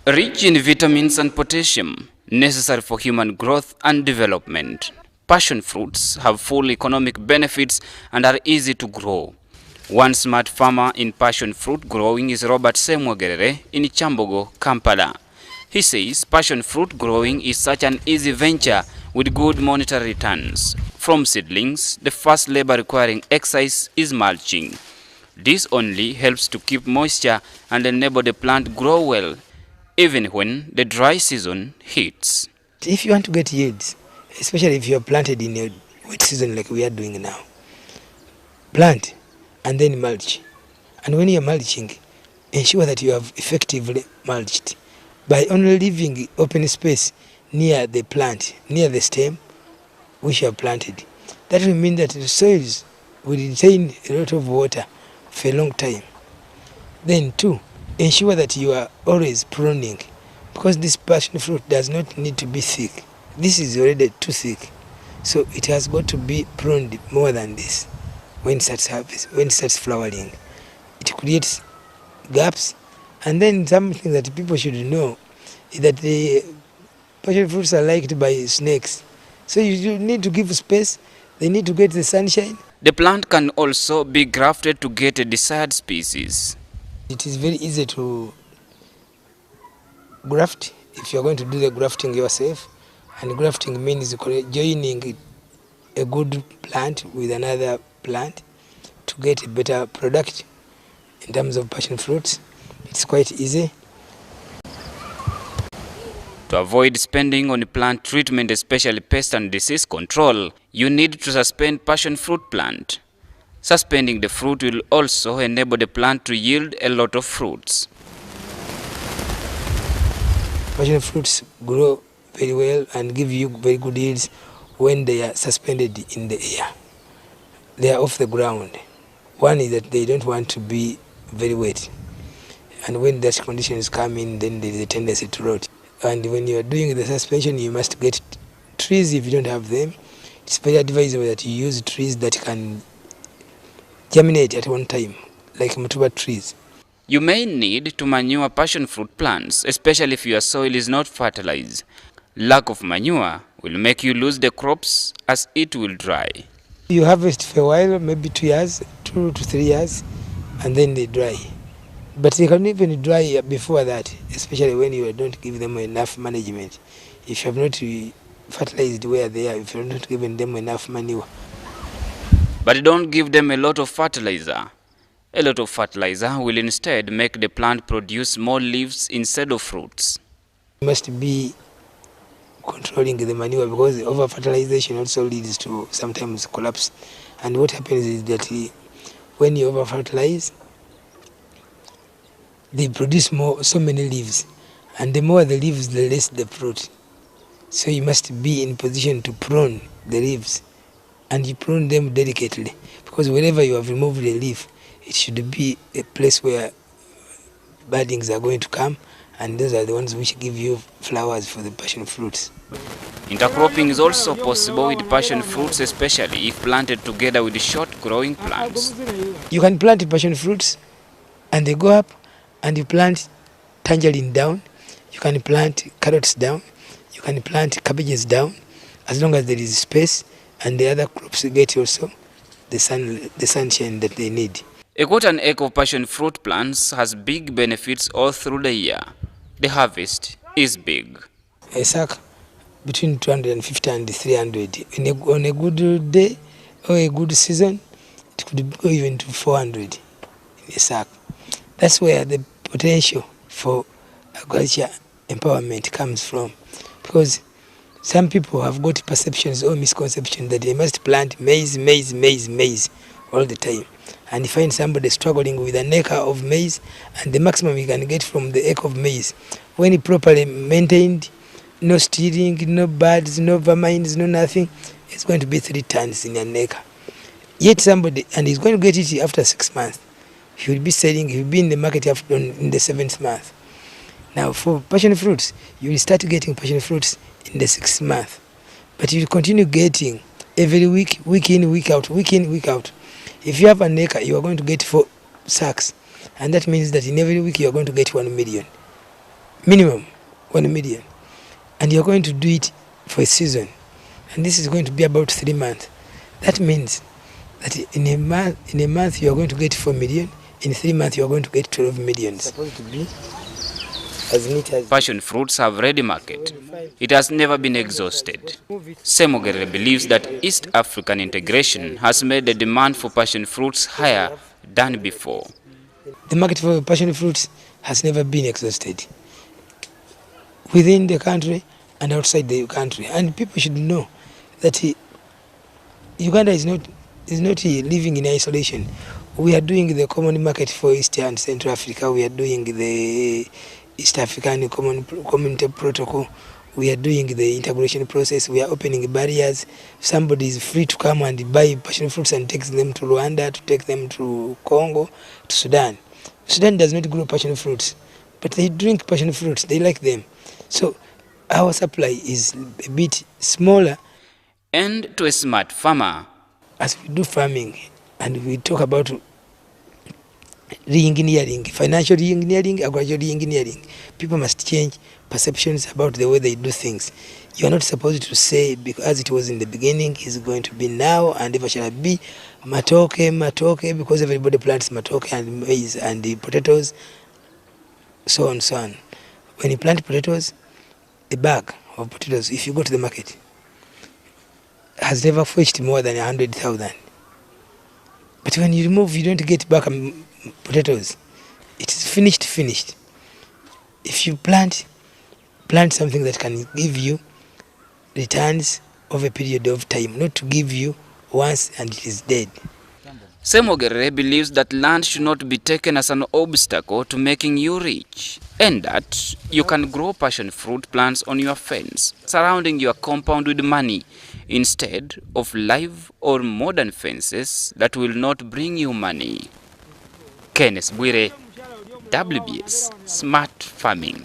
Rich in vitamins and potassium, necessary for human growth and development. Passion fruits have full economic benefits and are easy to grow. One smart farmer in passion fruit growing is Robert Semwagerere in Chambogo, Kampala. He says passion fruit growing is such an easy venture with good monetary returns. From seedlings, the first labor requiring exercise is mulching. This only helps to keep moisture and enable the plant grow well, even when the dry season hits. If you want to get yields, especially if you are planted in a wet season like we are doing now, plant and then mulch. And when you are mulching, ensure that you have effectively mulched by only leaving open space near the plant, near the stem which you have planted. That will mean that the soils will retain a lot of water for a long time. Then two, ensure that you are always pruning, because this passion fruit does not need to be thick. This is already too thick, so it has got to be pruned more than this. When it starts flowering, it creates gaps. And then something that people should know is that the passion fruits are liked by snakes, so you need to give space. They need to get the sunshine. The plant can also be grafted to get a desired species. It is very easy to graft if you are going to do the grafting yourself. And grafting means joining a good plant with another plant to get a better product. In terms of passion fruits, it's quite easy. To avoid spending on plant treatment, especially pest and disease control, you need to suspend passion fruit plant. Suspending the fruit will also enable the plant to yield a lot of fruits. Passion fruits grow very well and give you very good yields when they are suspended in the air. They are off the ground. One is that they don't want to be very wet. And when those conditions come in, then there is a tendency to rot. And when you are doing the suspension, you must get trees if you don't have them. It's very advisable that you use trees that can germinate at one time, like matuba trees. You may need to manure passion fruit plants, especially if your soil is not fertilized. Lack of manure will make you lose the crops as it will dry. You harvest for a while, maybe 2 years, 2 to 3 years, and then they dry. But they can even dry before that, especially when you don't give them enough management. If you have not fertilized where they are, if you have not given them enough manure. But don't give them a lot of fertilizer. A lot of fertilizer will instead make the plant produce more leaves instead of fruits. You must be controlling the manure, because the over-fertilization also leads to sometimes collapse. And what happens is that when you over-fertilize, they produce so many leaves. And the more the leaves, the less the fruit. So you must be in position to prune the leaves. And you prune them delicately, because wherever you have removed a leaf, it should be a place where buddings are going to come, and those are the ones which give you flowers for the passion fruits. Intercropping is also possible with passion fruits, especially if planted together with short growing plants. You can plant passion fruits and they go up, and you plant tangerine down, you can plant carrots down, you can plant cabbages down, as long as there is space, and the other crops get also the sunshine that they need. A cotton acre of passion fruit plants has big benefits all through the year. The harvest is big. A sack between 250 and 300. On a good day or a good season, it could go even to 400 in a sack. That's where the potential for agriculture empowerment comes from, because some people have got perceptions or misconceptions that they must plant maize all the time. And you find somebody struggling with an acre of maize, and the maximum you can get from the acre of maize, when properly maintained, no stealing, no birds, no vermines, no nothing, it's going to be 3 tons in an acre. Yet somebody, and he's going to get it after 6 months. He will be selling, he will be in the market in the 7th month. Now for passion fruits, you will start getting passion fruits in the 6th month. But you will continue getting every week, week in, week out, week in, week out. If you have an acre, you are going to get 4 sacks. And that means that in every week you are going to get 1 million. minimum 1 million, and you're going to do it for a season, and this is going to be about 3 months. That means that in a month you are going to get 4 million. In 3 months you are going to get 12 million. It's supposed to be as neat as passion fruits have ready market. It has never been exhausted. Semogere believes that East African integration has made the demand for passion fruits higher than before. The market for passion fruits has never been exhausted within the country and outside the country, and people should know that Uganda is not living in isolation. We are doing the common market for East and Central Africa. We are doing the East African Community Protocol. We are doing the integration process. We are opening barriers. Somebody is free to come and buy passion fruits and take them to Rwanda, to take them to Congo, to Sudan. Sudan does not grow passion fruits, but they drink passion fruits. They like them. So our supply is a bit smaller. And to a smart farmer, as we do farming and we talk about re-engineering, financial re-engineering, agricultural re-engineering, people must change perceptions about the way they do things. You are not supposed to say, because it was in the beginning, is going to be now and ever shall be, matoke, because everybody plants matoke and maize and the potatoes, so on, so on. When you plant potatoes, a bag of potatoes, if you go to the market, has never fetched more than 100,000. But when you remove, you don't get back potatoes. It is finished. If you plant something that can give you returns over a period of time, not to give you once and it is dead. Semogere believes that land should not be taken as an obstacle to making you rich, and that you can grow passion fruit plants on your fence, surrounding your compound with money, instead of live or modern fences that will not bring you money. Kenneth Bwire, WBS Smart Farming.